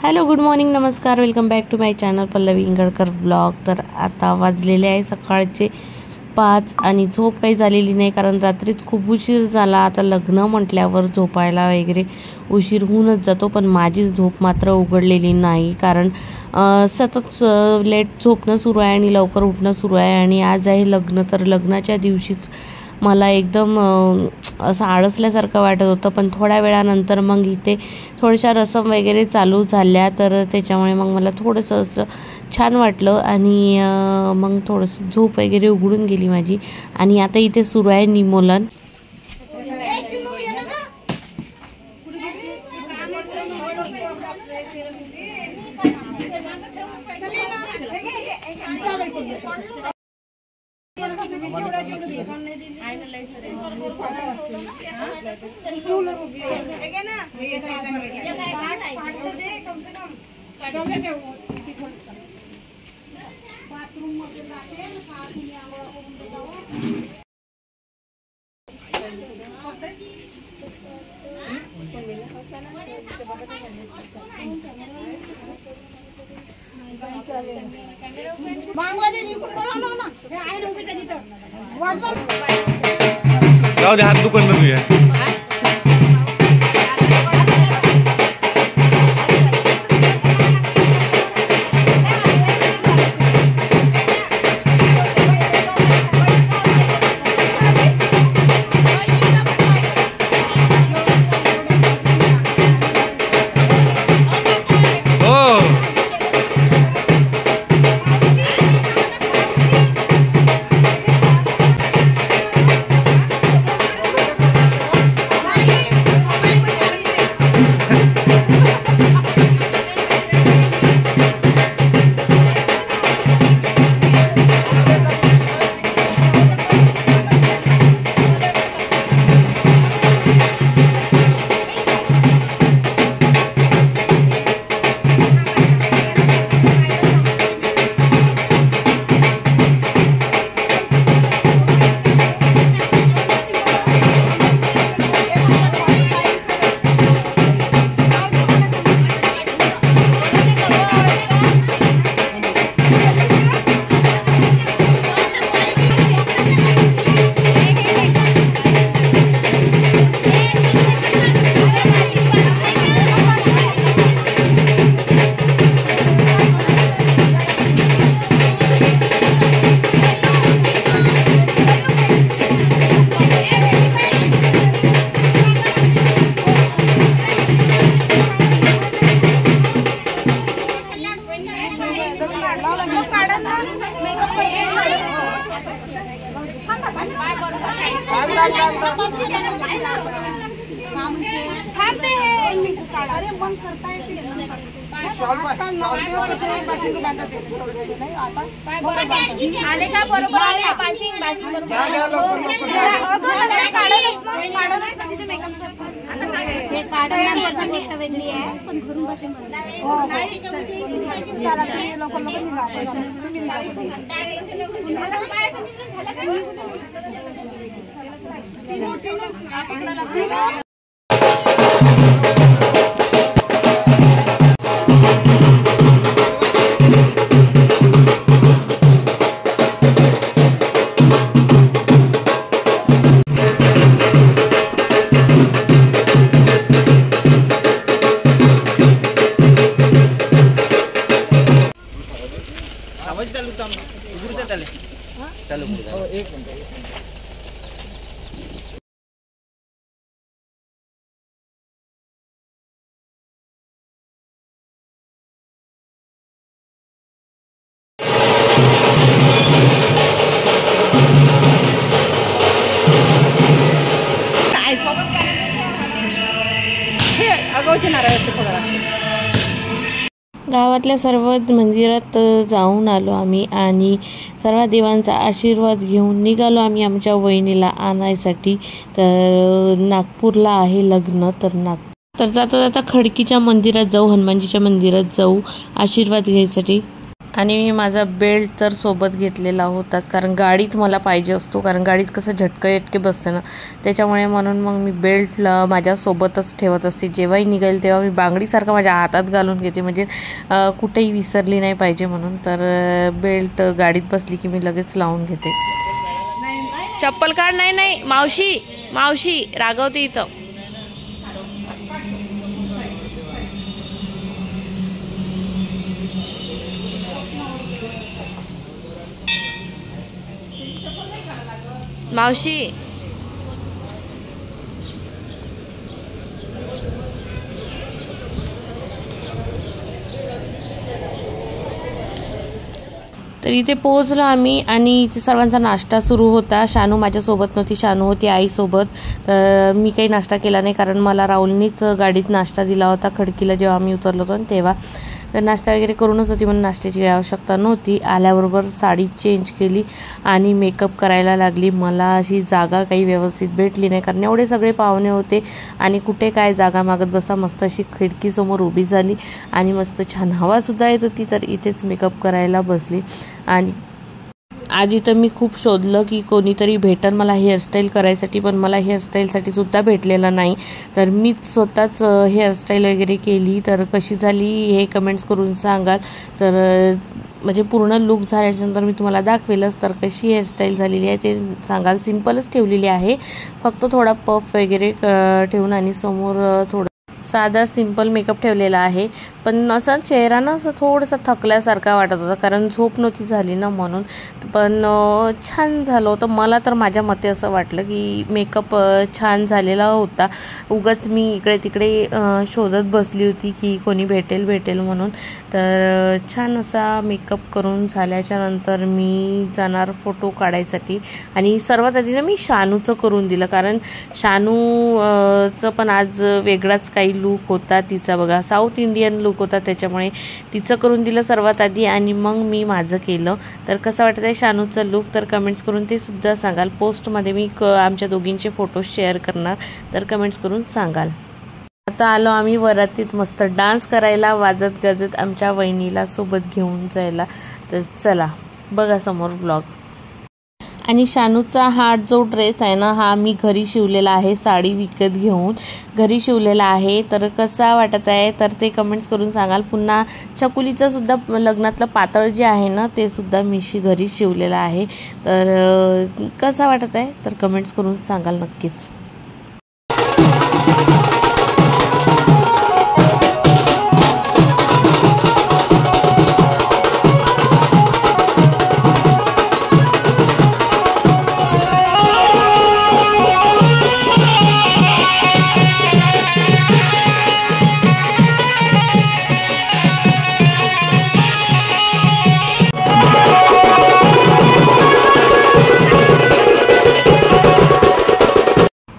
Hello, good morning, नमस्कार, welcome back to my channel Pallavi Ingalkar vlog. तर आता वाजलेले आहे सकाळचे 5 आणि झोप काही झालेली नाही, कारण रात्रीच खूप उशीर झाला। आता लग्न म्हटल्यावर झोपायला वगैरे उशीर होऊनच जातो, पण माझी झोप मात्र उघडलेली नाही, कारण सतत लेट झोपणं सुरू आहे आणि लवकर उठणं सुरू आहे। आणि आज आहे लग्न, तर लग्नाच्या दिवशीच मला एकदम असं आळसल्यासारखं वाटत होतं, पण थोड्या वेळानंतर मग इथे थोड्याशा रसम वगैरे चालू झाल्या, तर त्याच्यामुळे मग मला थोडंसं असं छान वाटलं आणि मग थोडंसं झोप वगैरे उघडून गेली माझी। आणि आता इथे सुरू आहे निमोलन। जाऊ दे, हात दुकान तुझ्या आले का बरोबर आले पाशिंग हे काढण्याची गोष्ट वेगळी आहे, पण घरून पाशिंग गावातल्या सर्व मंदिरात जाऊन आलो आम्ही आणि सर्व देवांचा आशीर्वाद घेऊन निघालो आम्ही आमच्या वहिनीला आणायसाठी। तर नागपूरला आहे लग्न, तर जाता जाता खडकीच्या मंदिरात जाऊ, हनुमानजीच्या मंदिरात जाऊ आशीर्वाद घ्यायसाठी। आणि मी माझा बेल्ट तर सोबत घेतलेला होताच, कारण गाडीत मला पाहिजे असतो, कारण गाडीत कसं झटके बसते ना, त्याच्यामुळे म्हणून मग मी बेल्टला माझ्यासोबतच ठेवत असते. जेव्हाही निघेल तेव्हा मी बांगडीसारखं माझ्या हातात घालून घेते, म्हणजे कुठेही विसरली नाही पाहिजे म्हणून. तर बेल्ट गाडीत बसली की मी लगेच लावून घेते. चप्पल काढ. नाही मावशी रागवते इथं. मावशी तर इथे पोहोचलो आम्ही आणि इथे सर्वांचा नाश्ता सुरू होता. शानू माझ्यासोबत नव्हती, शानू होती आईसोबत. तर मी काही नाश्ता केला नाही, कारण मला राहुलनीच गाडीत नाश्ता दिला होता खडकीला जेव्हा आम्ही उतरलो होतो तेव्हा. तर नाश्ता वगैरे करूनच होती म्हणून नाश्त्याची आवश्यकता नव्हती. आल्याबरोबर साडी चेंज केली आणि मेकअप करायला लागली. मला अशी जागा काही व्यवस्थित भेटली नाही, कारण एवढे सगळे पाहुणे होते आणि कुठे काय जागा मागत बसा. मस्त अशी खिडकीसमोर उभी झाली आणि मस्त छान हवासुद्धा येत होती, तर इथेच मेकअप करायला बसली. आणि आधी तर मी खूप शोधलं की कोणीतरी भेटन मला हेअरस्टाईल करायसाठी, पण मला हेअरस्टाईलसाठी सुद्धा भेटलेलं नाही. तर मीच स्वतःच हेअरस्टाईल वगैरे केली. तर कशी झाली हे कमेंट्स करून सांगाल. तर म्हणजे पूर्ण लुक झाल्याच्यानंतर मी तुम्हाला दाखवेलच. तर कशी हेअरस्टाईल झालेली आहे ते सांगाल. सिंपलच ठेवलेली आहे, फक्त थोडा पफ वगैरे ठेवून आणि समोर थोडं साधा सिंपल मेकअप ठेवलेला आहे. पण असं चेहरा ना असं थोडंसं थकल्यासारखा वाटत होता, कारण झोप नव्हती झाली ना म्हणून. पण छान झालं होतं. मला तर माझ्या मते असं वाटलं की मेकअप छान झालेला होता. उगाच मी इकडे तिकडे शोधत बसली होती की कोणी भेटेल म्हणून. तर छान असा मेकअप करून झाल्याच्या नंतर मी जाणार फोटो काढायसाठी. आणि सर्वात आधी ना मी शानूचं करून दिलं, कारण शानूचं पण आज वेगळाच काही लूक होता तिचा. बघा, साऊथ इंडियन लूक होता, त्याच्यामुळे तिचं करून दिलं सर्वात आधी आणि मग मी माझं केलं. तर कसं वाटतं आहे शानूचं लूक, तर कमेंट्स करून ते सुद्धा सांगाल. पोस्टमध्ये मी आमच्या दोघींचे फोटो शेअर करणार, तर कमेंट्स करून सांगाल. आता आलो आम्ही वरातीत मस्त डान्स करायला, वाजत गाजत आमच्या वहिनीला सोबत घेऊन जायला. तर चला बघा समोर ब्लॉग. आणि शानूचा हा जो ड्रेस आहे ना, हा मी घरी शिवलेला आहे, साडी विकत घेऊन घरी शिवलेला आहे. तर कसा वाटत आहे तर ते कमेंट्स करून सांगाल. पुन्हा छकुलीचं सुद्धा लग्नातलं पातळ जे आहे ना, ते सुद्धा मी घरी शिवलेलं आहे. तर कसा वाटत आहे तर कमेंट्स करून सांगाल नक्कीच.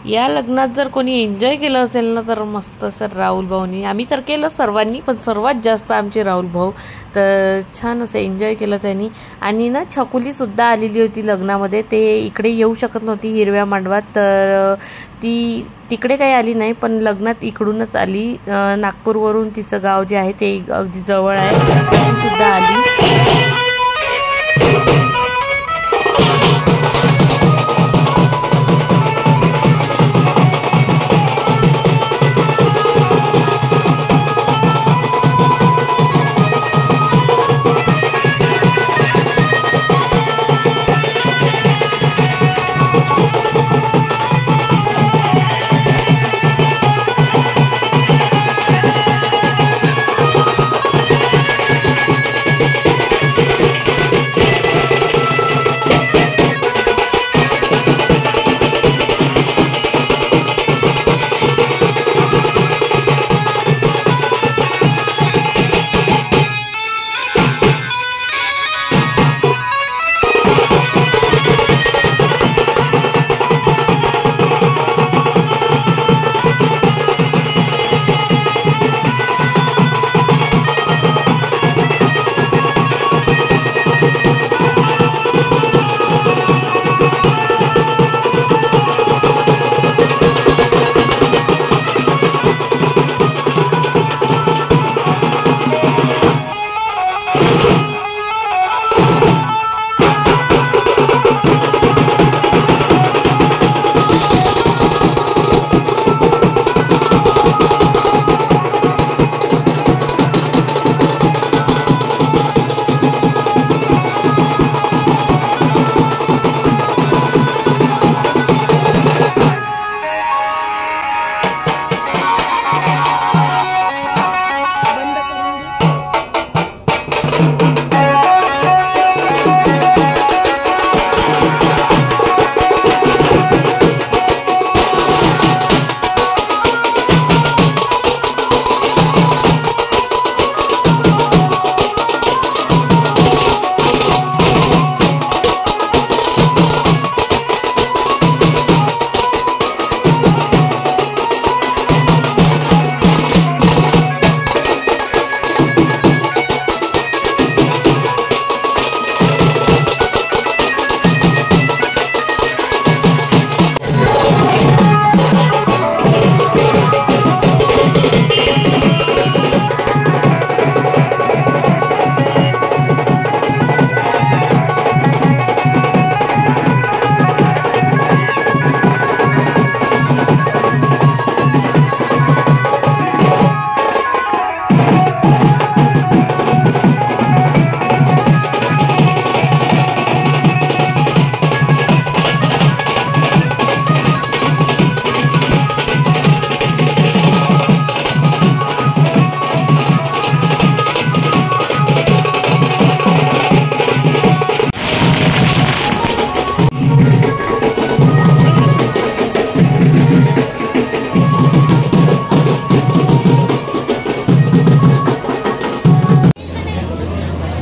या लग्नात जर कोणी एन्जॉय केलं असेल ना, तर मस्त सर राहुल भाऊनी. आम्ही तर केलं सर्वांनी, पण सर्वात जास्त आमचे राहुल भाऊ. तर छान असं एन्जॉय केलं त्यांनी. आणि ना छकुलीसुद्धा आलेली होती लग्नामध्ये. ते इकडे येऊ शकत नव्हती हिरव्या मांडवात, तर ती तिकडे काही आली नाही, पण लग्नात इकडूनच आली. नागपूरवरून तिचं गाव जे आहे ते अगदी जवळ आहे, ती सुद्धा आली.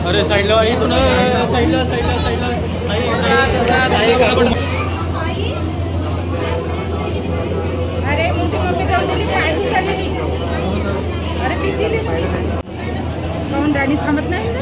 अरे साईडला इथून साईडला अरे मोठी मम्मी जाऊ दिली काय झालेली. अरे मी दिली काऊन राणी थांबत नाही.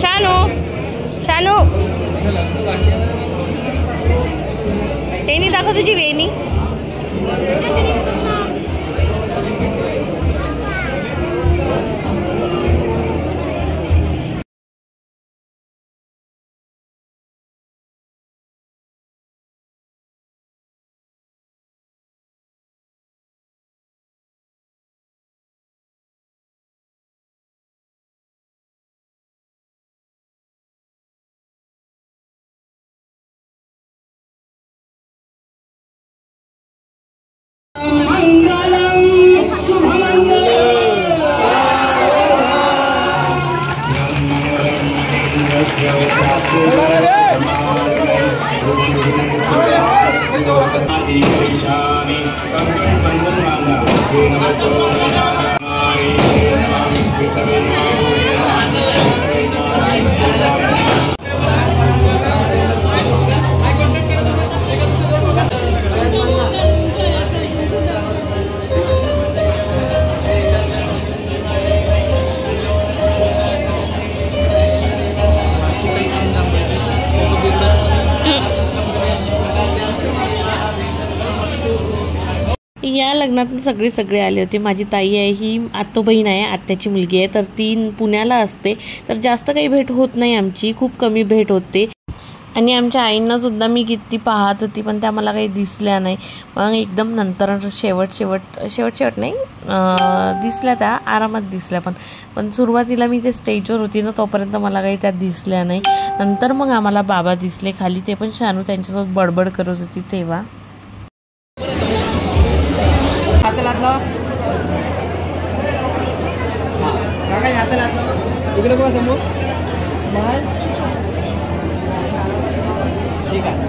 शानू वेणी दाखव तुझी वेणी. या लग्नात सगळे आले होते. माझी ताई आहे, ही आत्तो बहीण आहे, आत्याची मुलगी आहे, तर ती पुण्याला असते, तर जास्त काही भेट होत नाही आमची, खूप कमी भेट होते. आणि आमच्या आईंना सुद्धा मी किती पाहत होती पण त्या मला काही दिसल्या नाही. मग एकदम नंतर शेवट नाही दिसल्या, त्या आरामात दिसल्या, पण सुरुवातीला मी ते स्टेजवर होती ना तोपर्यंत मला काही त्या दिसल्या नाही. नंतर मग आम्हाला बाबा दिसले खाली, ते पण शानू त्यांच्यासोबत बडबड करत होती तेव्हा. इकडे बघा समोर ठीक आहे.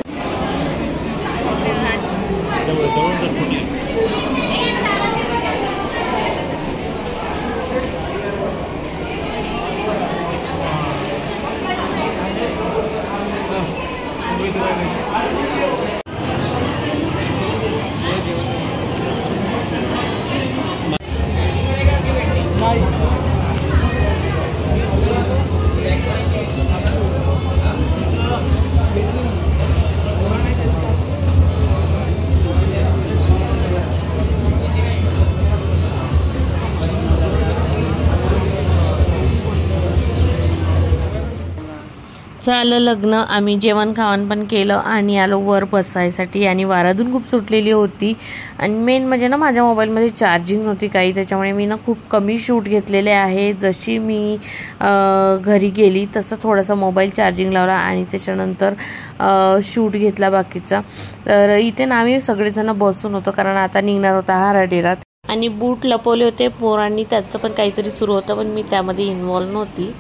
झालं लग्न. आम्ही जेवण खावण पण केलं आणि आलो वर बसायसाठी. आणि वारातून खूप सुटलेली होती आणि मेन म्हणजे ना माझ्या मोबाईलमध्ये चार्जिंग नव्हती काही, त्याच्यामुळे मी ना खूप कमी शूट घेतलेले आहे. जशी मी घरी गेली तसं थोडासा मोबाईल चार्जिंग लावला आणि त्याच्यानंतर शूट घेतला बाकीचा. तर इथे ना आम्ही सगळेजण बसून होतो कारण आता निघणार होता हा रडेरात. आणि बूट लपवले होते पोरांनी, त्याचं पण काहीतरी सुरू होतं पण मी त्यामध्ये इन्व्हॉल्व नव्हती.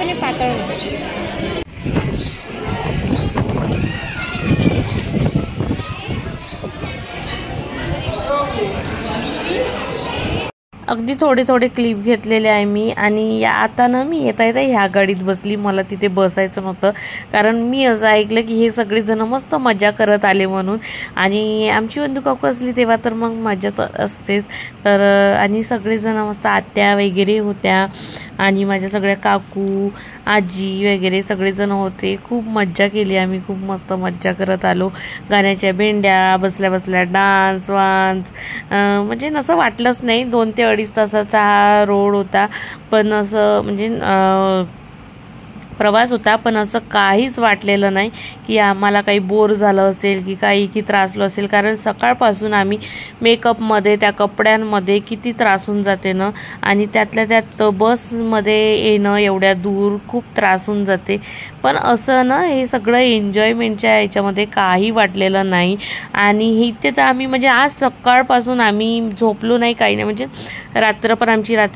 आणि पातळ होते. अगदी थोडे थोडे क्लिप घेतलेले आहे मी. आणि आता ना मी येता येता ह्या गाडीत बसली. मला तिथे बसायचं नव्हतं कारण मी असं ऐकलं की हे सगळेजण मस्त मजा करत आले म्हणून. आणि आमची बंधू काकू असली तेव्हा तर मग मजा तर असतेच. तर आणि सगळेजण मस्त आत्या वगैरे होत्या आणि माझ्या सगळ्या काकू आजी वगैरे सगळेजण होते. खूप मज्जा केली आम्ही. खूप मस्त मज्जा करत आलो. गाण्याच्या भेंड्या, बसल्या बसल्या डान्स वान्स. म्हणजे असं वाटलंच नाही. 2 ते 2.5 तासाचा हा रोड होता. पण असं म्हणजे प्रवास होता पण असं काहीच वाटलेलं नाही की आम्हाला काही बोर झालं असेल की काही की त्रासलो असेल. कारण सकाळपासून आम्ही मेकअपमध्ये त्या कपड्यांमध्ये किती त्रासून जाते ना. आणि त्यातल्या त्यात बसमध्ये येणं एवढ्या दूर खूप त्रासून जाते. पण असं ना हे सगळं एन्जॉयमेंटच्या ह्याच्यामध्ये काही वाटलेलं नाही. आणि इथे तर आम्ही म्हणजे आज सकाळपासून आम्ही झोपलो नाही काही नाही. म्हणजे रात्री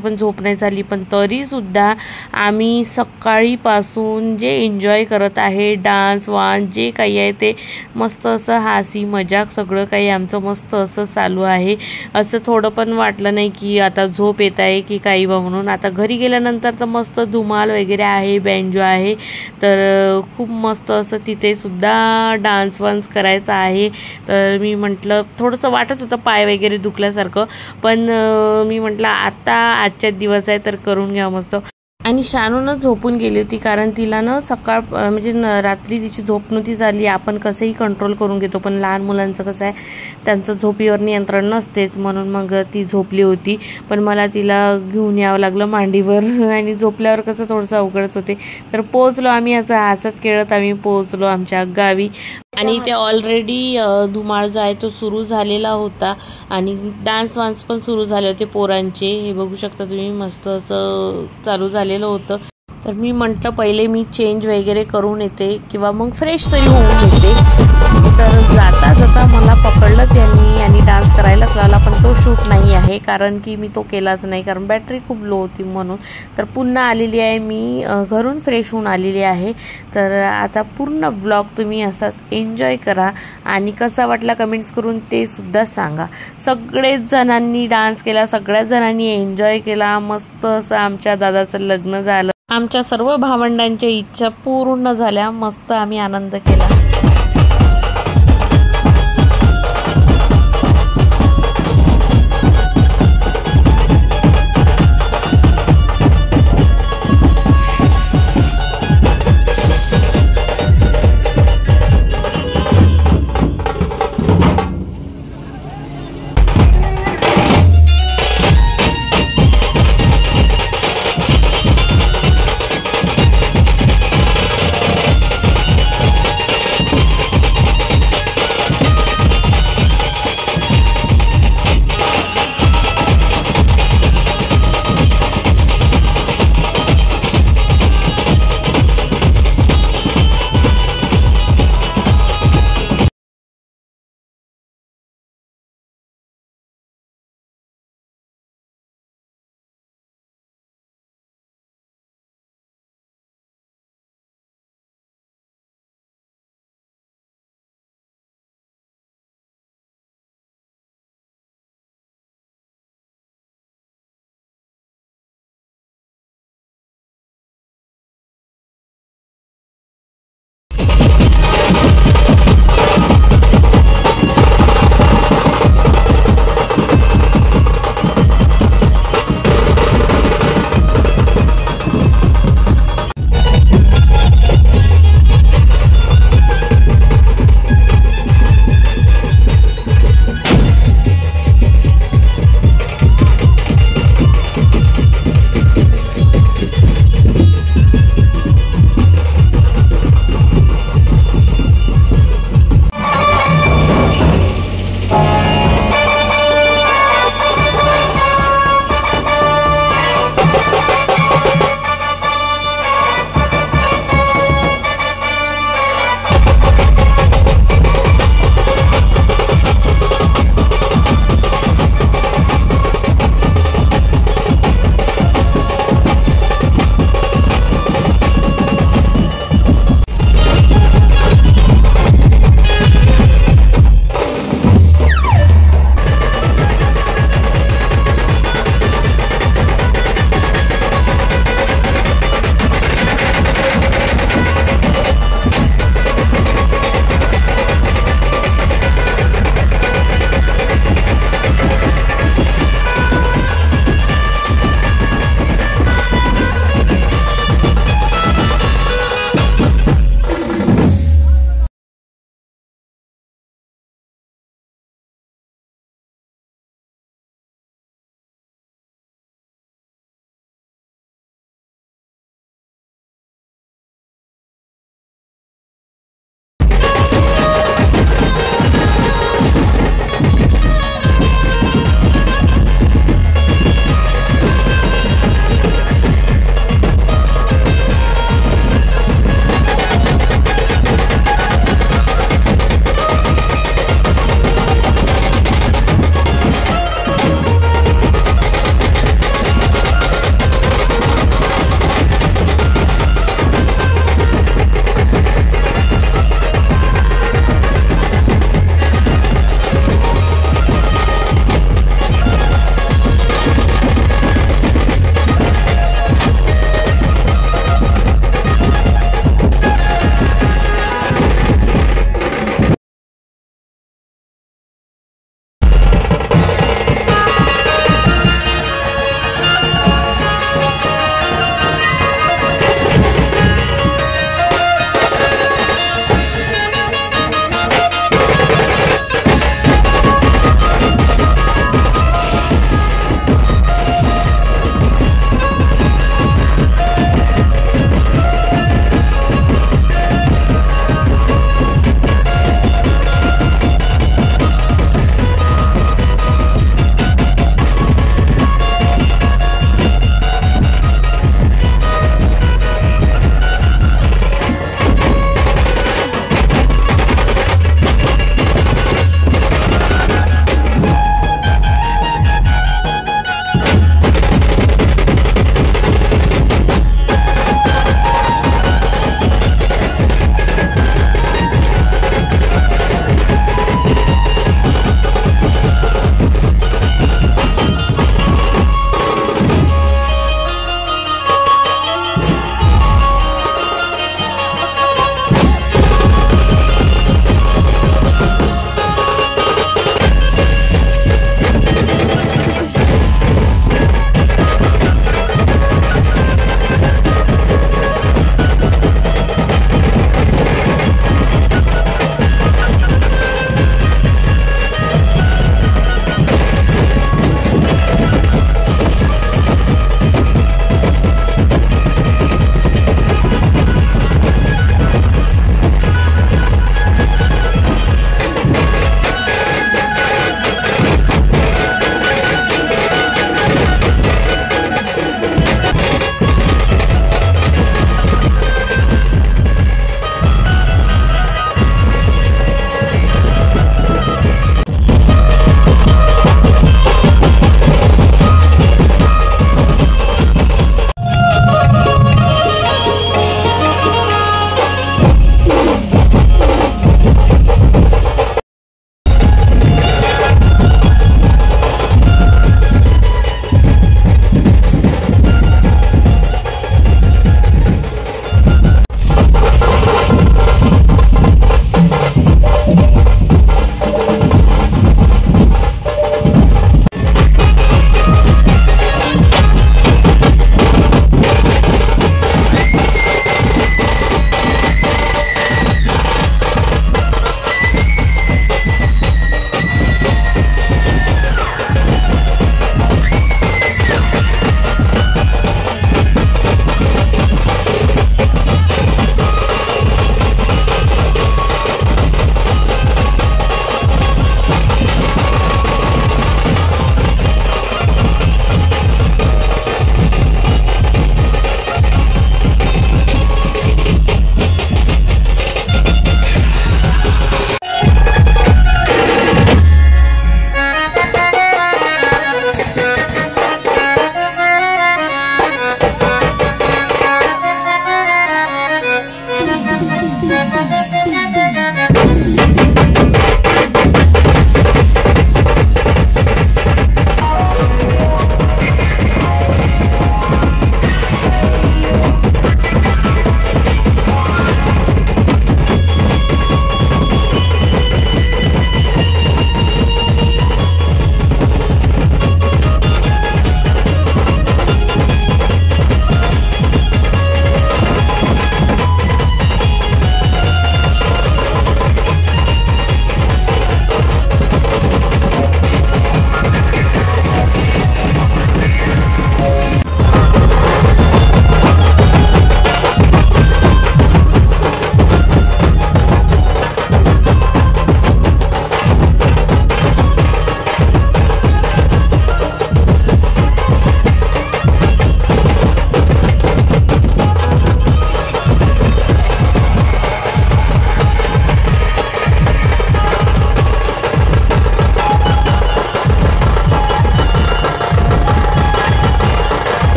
पण झोप नाही झाली. पण तरीसुद्धा आम्ही सकाळीपासून जे एन्जॉय करत आहे डान्स वान्स जे काही आहे ते मस्त असं हासी मजाक सगळं काही आमचं मस्त असं चालू आहे. असं थोडं पण वाटलं नाही की आता झोप येत आहे की काही बा म्हणून. आता घरी गेल्यानंतर तर मस्त धुमाल वगैरे आहे, बँजो आहे. तर खूप मस्त असं तिथे सुद्धा डान्स वान्स करायचा आहे. तर मी म्हटलं थोडंसं वाटत होतं पाय वगैरे दुखल्यासारखं. पण मी म्हटलं आता आजच्याच दिवस आहे तर करून घ्या मस्त. आणि शानूनं झोपून गेली होती कारण तिला ना सकाळ म्हणजे रात्री तिची झोप नव्हती झाली. आपण कसंही कंट्रोल करून घेतो पण लहान मुलांचं कसं आहे त्यांचं झोपीवर नियंत्रण नसतेच. म्हणून मग ती झोपली होती. पण मला तिला घेऊन यावं लागलं मांडीवर. आणि झोपल्यावर कसं थोडंसं अवघडच होते. तर पोहोचलो आम्ही. असं हसत खेळत आम्ही पोहोचलो आमच्या गावी. आणि ते ऑलरेडी धुमाळ जो आहे तो सुरू झालेला होता. आणि डान्स वान्स पण सुरू झाले होते पोरांचे. हे बघू शकता तुम्ही मस्त असं चालू झालेलं होतं. तर मी म्हटलं पहिले मी चेंज वगैरे करून येते किंवा मग फ्रेश तरी होऊन येते. तर जाता जाता मला पकडलंच यांनी आणि डान्स करायलाच लावला. पण तो शूट नाही आहे कारण की मी तो केलाच नाही कारण बॅटरी खूप लो होती म्हणून. तर पुन्हा आलेली आहे मी घरून फ्रेश होऊन आलेली आहे. तर आता पूर्ण ब्लॉग तुम्ही असाच एन्जॉय करा. आणि कसा वाटला कमेंट्स करून ते सुद्धा सांगा. सगळेच जणांनी डान्स केला, सगळ्याच जणांनी एन्जॉय केला. मस्त असं आमच्या दादाचं लग्न झालं. आमच्या सर्व भावंडांच्या इच्छा पूर्ण झाल्या. मस्त आम्ही आनंद केला.